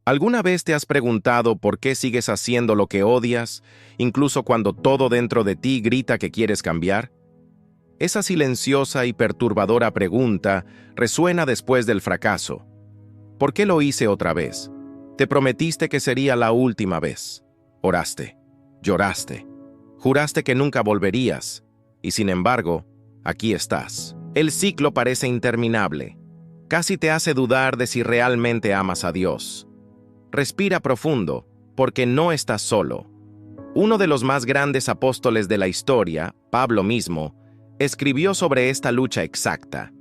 ¿Alguna vez te has preguntado por qué sigues haciendo lo que odias, incluso cuando todo dentro de ti grita que quieres cambiar? Esa silenciosa y perturbadora pregunta resuena después del fracaso. ¿Por qué lo hice otra vez? Te prometiste que sería la última vez. Oraste, lloraste, juraste que nunca volverías, y sin embargo, aquí estás. El ciclo parece interminable. Casi te hace dudar de si realmente amas a Dios. Respira profundo, porque no estás solo. Uno de los más grandes apóstoles de la historia, Pablo mismo, escribió sobre esta lucha exacta,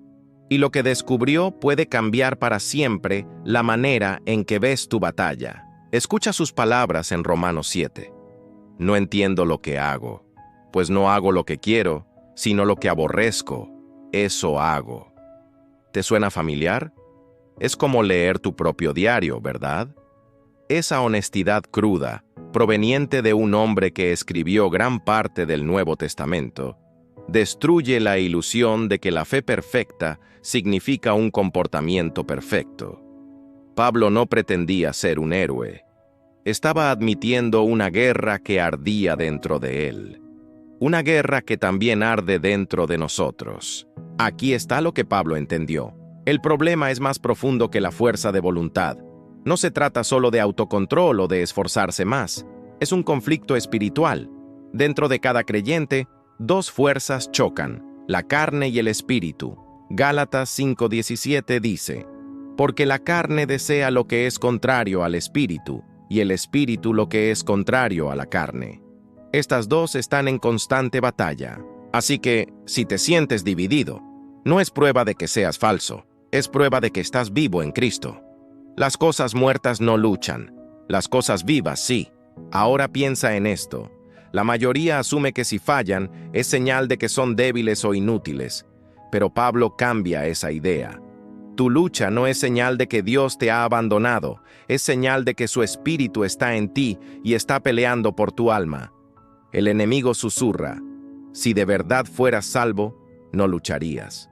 y lo que descubrió puede cambiar para siempre la manera en que ves tu batalla. Escucha sus palabras en Romanos 7. No entiendo lo que hago, pues no hago lo que quiero, sino lo que aborrezco, eso hago. ¿Te suena familiar? Es como leer tu propio diario, ¿verdad? Esa honestidad cruda, proveniente de un hombre que escribió gran parte del Nuevo Testamento, destruye la ilusión de que la fe perfecta significa un comportamiento perfecto. Pablo no pretendía ser un héroe. Estaba admitiendo una guerra que ardía dentro de él. Una guerra que también arde dentro de nosotros. Aquí está lo que Pablo entendió. El problema es más profundo que la fuerza de voluntad. No se trata solo de autocontrol o de esforzarse más. Es un conflicto espiritual. Dentro de cada creyente, dos fuerzas chocan, la carne y el espíritu. Gálatas 5:17 dice, porque la carne desea lo que es contrario al espíritu, y el espíritu lo que es contrario a la carne. Estas dos están en constante batalla. Así que, si te sientes dividido, no es prueba de que seas falso, es prueba de que estás vivo en Cristo. Las cosas muertas no luchan, las cosas vivas sí. Ahora piensa en esto. La mayoría asume que si fallan, es señal de que son débiles o inútiles, pero Pablo cambia esa idea. Tu lucha no es señal de que Dios te ha abandonado, es señal de que su espíritu está en ti y está peleando por tu alma. El enemigo susurra, si de verdad fueras salvo, no lucharías.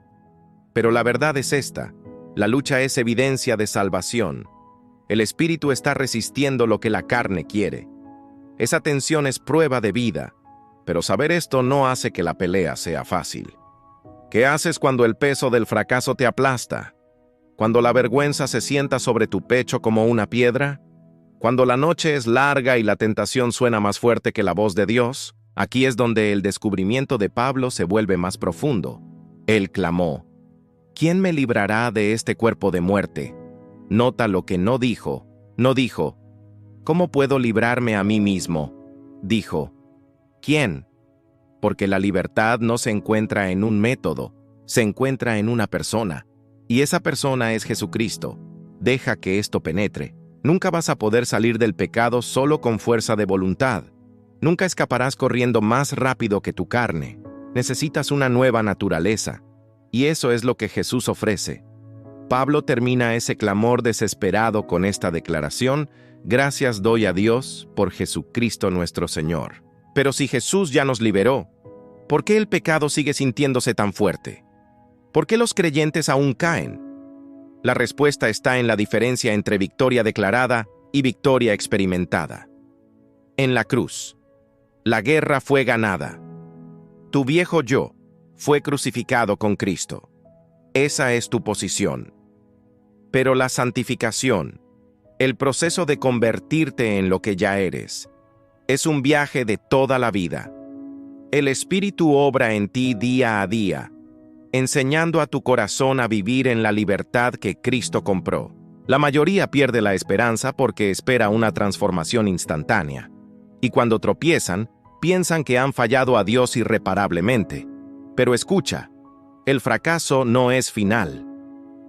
Pero la verdad es esta, la lucha es evidencia de salvación. El espíritu está resistiendo lo que la carne quiere. Esa tensión es prueba de vida, pero saber esto no hace que la pelea sea fácil. ¿Qué haces cuando el peso del fracaso te aplasta? ¿Cuando la vergüenza se sienta sobre tu pecho como una piedra? ¿Cuando la noche es larga y la tentación suena más fuerte que la voz de Dios? Aquí es donde el descubrimiento de Pablo se vuelve más profundo. Él clamó, ¿quién me librará de este cuerpo de muerte? Nota lo que no dijo. No dijo, ¿cómo puedo librarme a mí mismo? Dijo, ¿quién? Porque la libertad no se encuentra en un método, se encuentra en una persona. Y esa persona es Jesucristo. Deja que esto penetre. Nunca vas a poder salir del pecado solo con fuerza de voluntad. Nunca escaparás corriendo más rápido que tu carne. Necesitas una nueva naturaleza. Y eso es lo que Jesús ofrece. Pablo termina ese clamor desesperado con esta declaración: gracias doy a Dios por Jesucristo nuestro Señor. Pero si Jesús ya nos liberó, ¿por qué el pecado sigue sintiéndose tan fuerte? ¿Por qué los creyentes aún caen? La respuesta está en la diferencia entre victoria declarada y victoria experimentada. En la cruz, la guerra fue ganada. Tu viejo yo fue crucificado con Cristo. Esa es tu posición. Pero la santificación, el proceso de convertirte en lo que ya eres, es un viaje de toda la vida. El Espíritu obra en ti día a día, enseñando a tu corazón a vivir en la libertad que Cristo compró. La mayoría pierde la esperanza porque espera una transformación instantánea. Y cuando tropiezan, piensan que han fallado a Dios irreparablemente. Pero escucha, el fracaso no es final.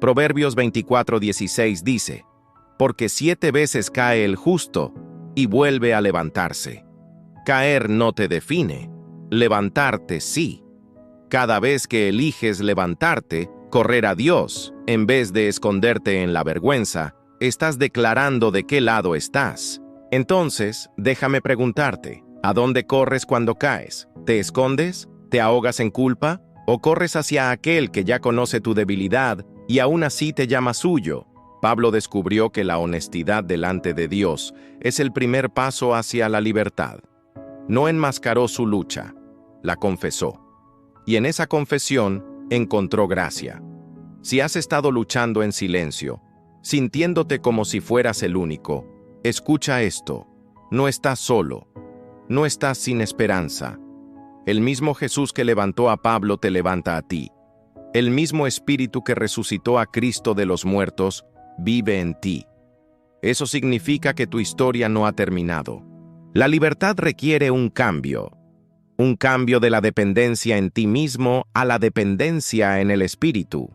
Proverbios 24:16 dice, porque 7 veces cae el justo y vuelve a levantarse. Caer no te define, levantarte sí. Cada vez que eliges levantarte, correr a Dios, en vez de esconderte en la vergüenza, estás declarando de qué lado estás. Entonces, déjame preguntarte, ¿a dónde corres cuando caes? ¿Te escondes? ¿Te ahogas en culpa? ¿O corres hacia aquel que ya conoce tu debilidad y aún así te llama suyo? Pablo descubrió que la honestidad delante de Dios es el primer paso hacia la libertad. No enmascaró su lucha, la confesó. Y en esa confesión encontró gracia. Si has estado luchando en silencio, sintiéndote como si fueras el único, escucha esto: no estás solo, no estás sin esperanza. El mismo Jesús que levantó a Pablo te levanta a ti. El mismo Espíritu que resucitó a Cristo de los muertos vive en ti. Eso significa que tu historia no ha terminado. La libertad requiere un cambio de la dependencia en ti mismo a la dependencia en el Espíritu,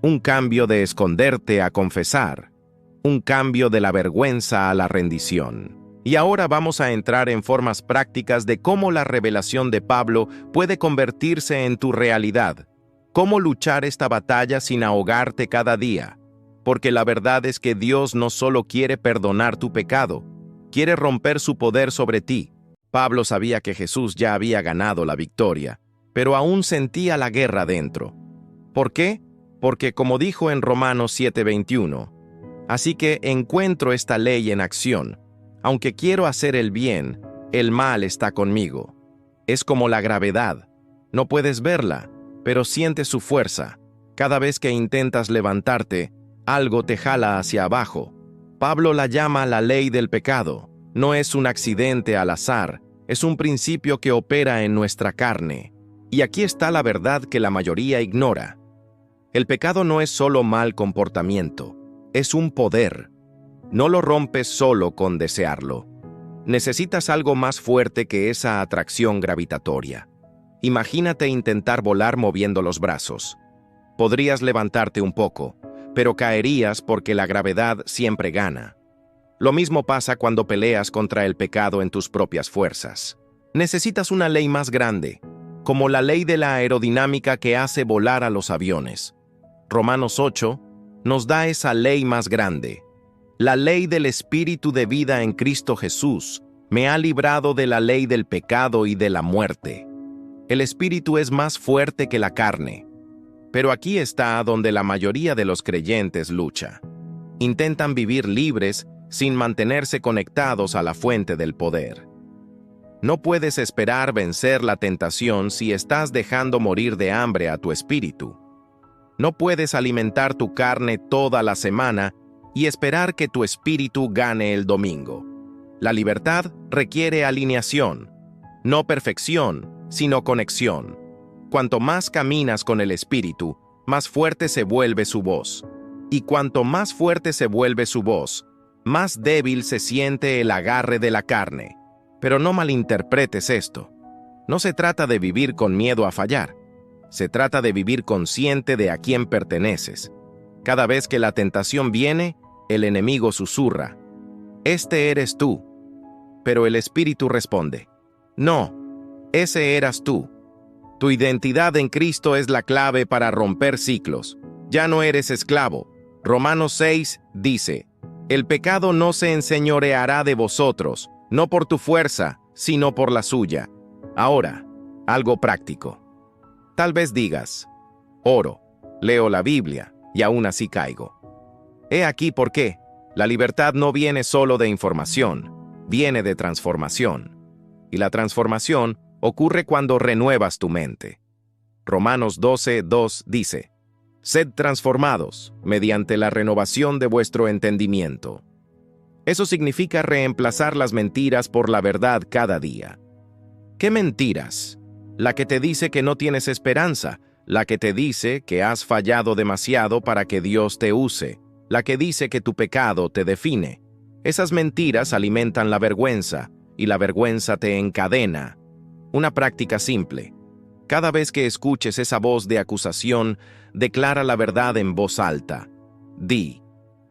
un cambio de esconderte a confesar, un cambio de la vergüenza a la rendición. Y ahora vamos a entrar en formas prácticas de cómo la revelación de Pablo puede convertirse en tu realidad, cómo luchar esta batalla sin ahogarte cada día, porque la verdad es que Dios no solo quiere perdonar tu pecado, quiere romper su poder sobre ti. Pablo sabía que Jesús ya había ganado la victoria, pero aún sentía la guerra dentro. ¿Por qué? Porque como dijo en Romanos 7:21, así que encuentro esta ley en acción: aunque quiero hacer el bien, el mal está conmigo. Es como la gravedad. No puedes verla, pero sientes su fuerza. Cada vez que intentas levantarte, algo te jala hacia abajo. Pablo la llama la ley del pecado. No es un accidente al azar, es un principio que opera en nuestra carne. Y aquí está la verdad que la mayoría ignora. El pecado no es solo mal comportamiento, es un poder. No lo rompes solo con desearlo. Necesitas algo más fuerte que esa atracción gravitatoria. Imagínate intentar volar moviendo los brazos. Podrías levantarte un poco, pero caerías porque la gravedad siempre gana. Lo mismo pasa cuando peleas contra el pecado en tus propias fuerzas. Necesitas una ley más grande, como la ley de la aerodinámica que hace volar a los aviones. Romanos 8 nos da esa ley más grande. La ley del Espíritu de vida en Cristo Jesús me ha librado de la ley del pecado y de la muerte. El Espíritu es más fuerte que la carne. Pero aquí está donde la mayoría de los creyentes lucha. Intentan vivir libres sin mantenerse conectados a la fuente del poder. No puedes esperar vencer la tentación si estás dejando morir de hambre a tu espíritu. No puedes alimentar tu carne toda la semana y esperar que tu espíritu gane el domingo. La libertad requiere alineación, no perfección, sino conexión. Cuanto más caminas con el espíritu, más fuerte se vuelve su voz. Y cuanto más fuerte se vuelve su voz, más débil se siente el agarre de la carne. Pero no malinterpretes esto. No se trata de vivir con miedo a fallar. Se trata de vivir consciente de a quién perteneces. Cada vez que la tentación viene, el enemigo susurra: «Este eres tú». Pero el Espíritu responde: «No, ese eras tú». Tu identidad en Cristo es la clave para romper ciclos. Ya no eres esclavo. Romanos 6 dice: «El pecado no se enseñoreará de vosotros, no por tu fuerza, sino por la suya». Ahora, algo práctico. Tal vez digas: «Oro, leo la Biblia, y aún así caigo». He aquí por qué. La libertad no viene solo de información, viene de transformación. Y la transformación ocurre cuando renuevas tu mente. Romanos 12:2 dice: «Sed transformados mediante la renovación de vuestro entendimiento». Eso significa reemplazar las mentiras por la verdad cada día. ¿Qué mentiras? La que te dice que no tienes esperanza, la que te dice que has fallado demasiado para que Dios te use, la que dice que tu pecado te define. Esas mentiras alimentan la vergüenza, y la vergüenza te encadena. Una práctica simple. Cada vez que escuches esa voz de acusación, declara la verdad en voz alta. Di: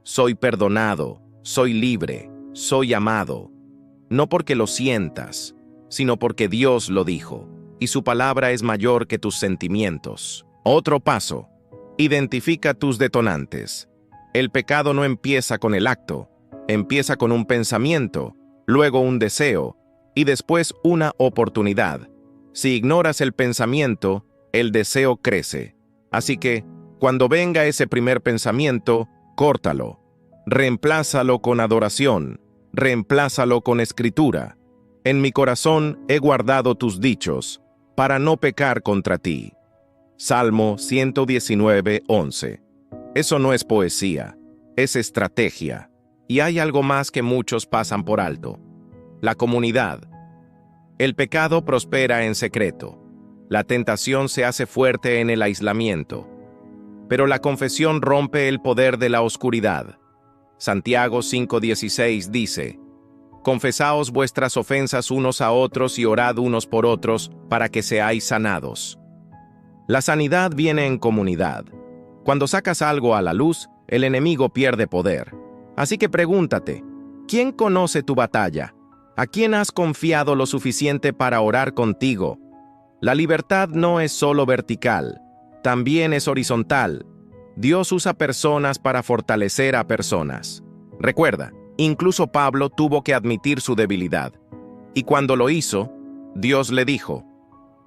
«Soy perdonado, soy libre, soy amado». No porque lo sientas, sino porque Dios lo dijo, y su palabra es mayor que tus sentimientos. Otro paso. Identifica tus detonantes. El pecado no empieza con el acto, empieza con un pensamiento, luego un deseo, y después una oportunidad. Si ignoras el pensamiento, el deseo crece. Así que, cuando venga ese primer pensamiento, córtalo. Reemplázalo con adoración, reemplázalo con escritura. En mi corazón he guardado tus dichos, para no pecar contra ti. Salmo 119:11. Eso no es poesía, es estrategia. Y hay algo más que muchos pasan por alto: la comunidad. El pecado prospera en secreto. La tentación se hace fuerte en el aislamiento. Pero la confesión rompe el poder de la oscuridad. Santiago 5:16 dice: Confesaos vuestras ofensas unos a otros y orad unos por otros para que seáis sanados. La sanidad viene en comunidad. Cuando sacas algo a la luz, el enemigo pierde poder. Así que pregúntate, ¿quién conoce tu batalla? ¿A quién has confiado lo suficiente para orar contigo? La libertad no es solo vertical, también es horizontal. Dios usa personas para fortalecer a personas. Recuerda, incluso Pablo tuvo que admitir su debilidad. Y cuando lo hizo, Dios le dijo: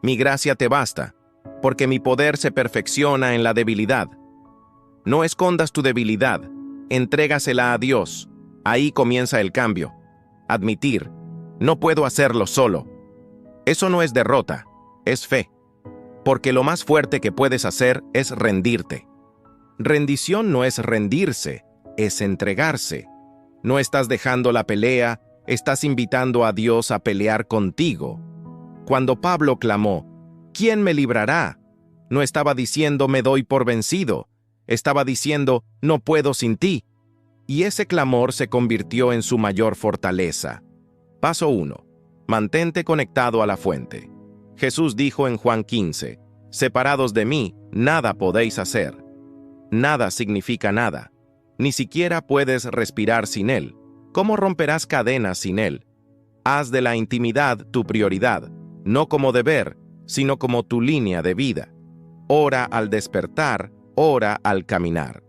Mi gracia te basta, porque mi poder se perfecciona en la debilidad. No escondas tu debilidad, entrégasela a Dios. Ahí comienza el cambio. Admitir: no puedo hacerlo solo. Eso no es derrota, es fe. Porque lo más fuerte que puedes hacer es rendirte. Rendición no es rendirse, es entregarse. No estás dejando la pelea, estás invitando a Dios a pelear contigo. Cuando Pablo clamó: ¿quién me librará?, no estaba diciendo me doy por vencido, estaba diciendo no puedo sin ti. Y ese clamor se convirtió en su mayor fortaleza. Paso 1. Mantente conectado a la fuente. Jesús dijo en Juan 15: separados de mí, nada podéis hacer. Nada significa nada. Ni siquiera puedes respirar sin Él. ¿Cómo romperás cadenas sin Él? Haz de la intimidad tu prioridad, no como deber, sino como tu línea de vida. Ora al despertar, ora al caminar.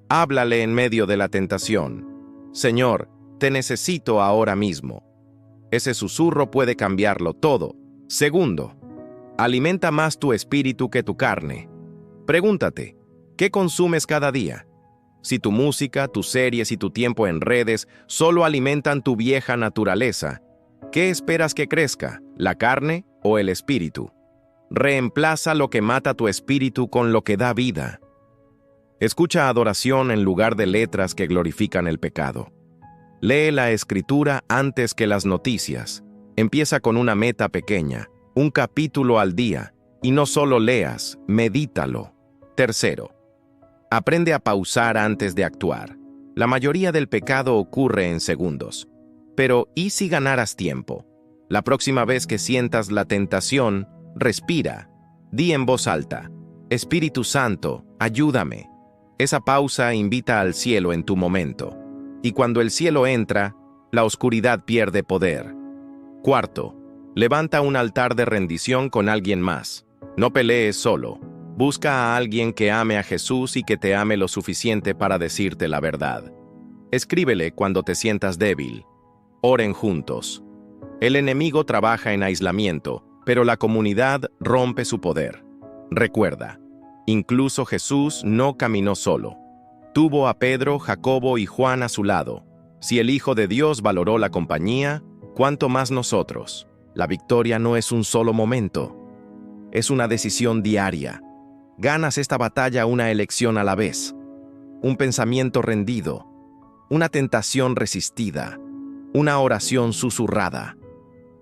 Háblale en medio de la tentación: Señor, te necesito ahora mismo. Ese susurro puede cambiarlo todo. Segundo, alimenta más tu espíritu que tu carne. Pregúntate, ¿qué consumes cada día? Si tu música, tus series y tu tiempo en redes solo alimentan tu vieja naturaleza, ¿qué esperas que crezca, la carne o el espíritu? Reemplaza lo que mata tu espíritu con lo que da vida. Escucha adoración en lugar de letras que glorifican el pecado. Lee la Escritura antes que las noticias. Empieza con una meta pequeña, un capítulo al día, y no solo leas, medítalo. Tercero, aprende a pausar antes de actuar. La mayoría del pecado ocurre en segundos. Pero, ¿y si ganaras tiempo? La próxima vez que sientas la tentación, respira. Di en voz alta: Espíritu Santo, ayúdame. Esa pausa invita al cielo en tu momento. Y cuando el cielo entra, la oscuridad pierde poder. Cuarto, levanta un altar de rendición con alguien más. No pelees solo. Busca a alguien que ame a Jesús y que te ame lo suficiente para decirte la verdad. Escríbele cuando te sientas débil. Oren juntos. El enemigo trabaja en aislamiento, pero la comunidad rompe su poder. Recuerda, incluso Jesús no caminó solo. Tuvo a Pedro, Jacobo y Juan a su lado. Si el Hijo de Dios valoró la compañía, ¿cuánto más nosotros? La victoria no es un solo momento. Es una decisión diaria. Ganas esta batalla una elección a la vez. Un pensamiento rendido. Una tentación resistida. Una oración susurrada.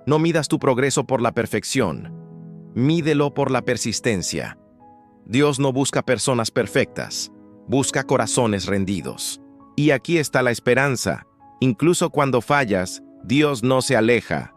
No midas tu progreso por la perfección. Mídelo por la persistencia. Dios no busca personas perfectas. Busca corazones rendidos. Y aquí está la esperanza. Incluso cuando fallas, Dios no se aleja.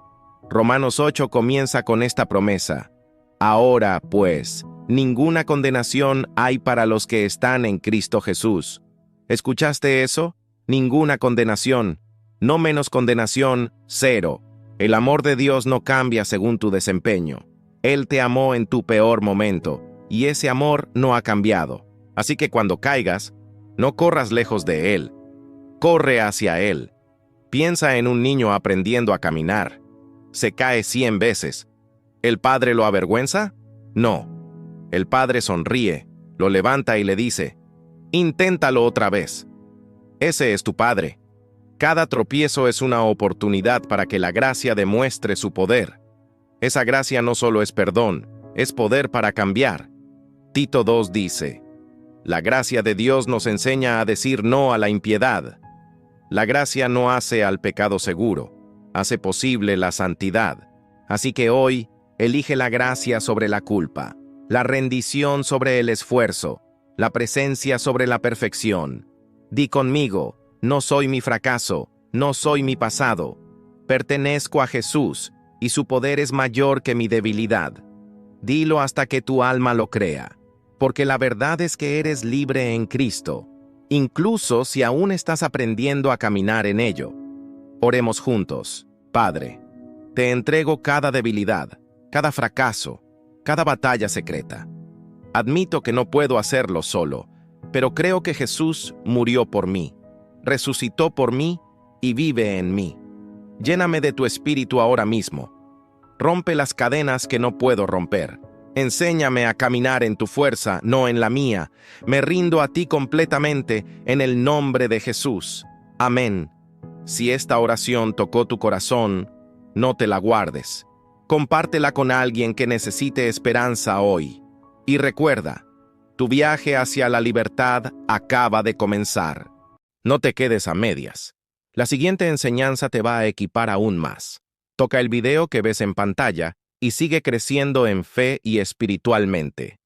Romanos 8 comienza con esta promesa: ahora, pues, ninguna condenación hay para los que están en Cristo Jesús. ¿Escuchaste eso? Ninguna condenación. No menos condenación, cero. El amor de Dios no cambia según tu desempeño. Él te amó en tu peor momento, y ese amor no ha cambiado. Así que cuando caigas, no corras lejos de Él. Corre hacia Él. Piensa en un niño aprendiendo a caminar. Se cae 100 veces. ¿El padre lo avergüenza? No. El padre sonríe, lo levanta y le dice: inténtalo otra vez. Ese es tu Padre. Cada tropiezo es una oportunidad para que la gracia demuestre su poder. Esa gracia no solo es perdón, es poder para cambiar. Tito 2 dice, la gracia de Dios nos enseña a decir no a la impiedad. La gracia no hace al pecado seguro, hace posible la santidad. Así que hoy, elige la gracia sobre la culpa, la rendición sobre el esfuerzo, la presencia sobre la perfección. Di conmigo, no soy mi fracaso, no soy mi pasado. Pertenezco a Jesús, y su poder es mayor que mi debilidad. Dilo hasta que tu alma lo crea, porque la verdad es que eres libre en Cristo, incluso si aún estás aprendiendo a caminar en ello. Oremos juntos. Padre, te entrego cada debilidad, cada fracaso, cada batalla secreta. Admito que no puedo hacerlo solo, pero creo que Jesús murió por mí, resucitó por mí y vive en mí. Lléname de tu espíritu ahora mismo. Rompe las cadenas que no puedo romper. Enséñame a caminar en tu fuerza, no en la mía. Me rindo a ti completamente en el nombre de Jesús. Amén. Si esta oración tocó tu corazón, no te la guardes. Compártela con alguien que necesite esperanza hoy. Y recuerda, tu viaje hacia la libertad acaba de comenzar. No te quedes a medias. La siguiente enseñanza te va a equipar aún más. Toca el video que ves en pantalla y sigue creciendo en fe y espiritualmente.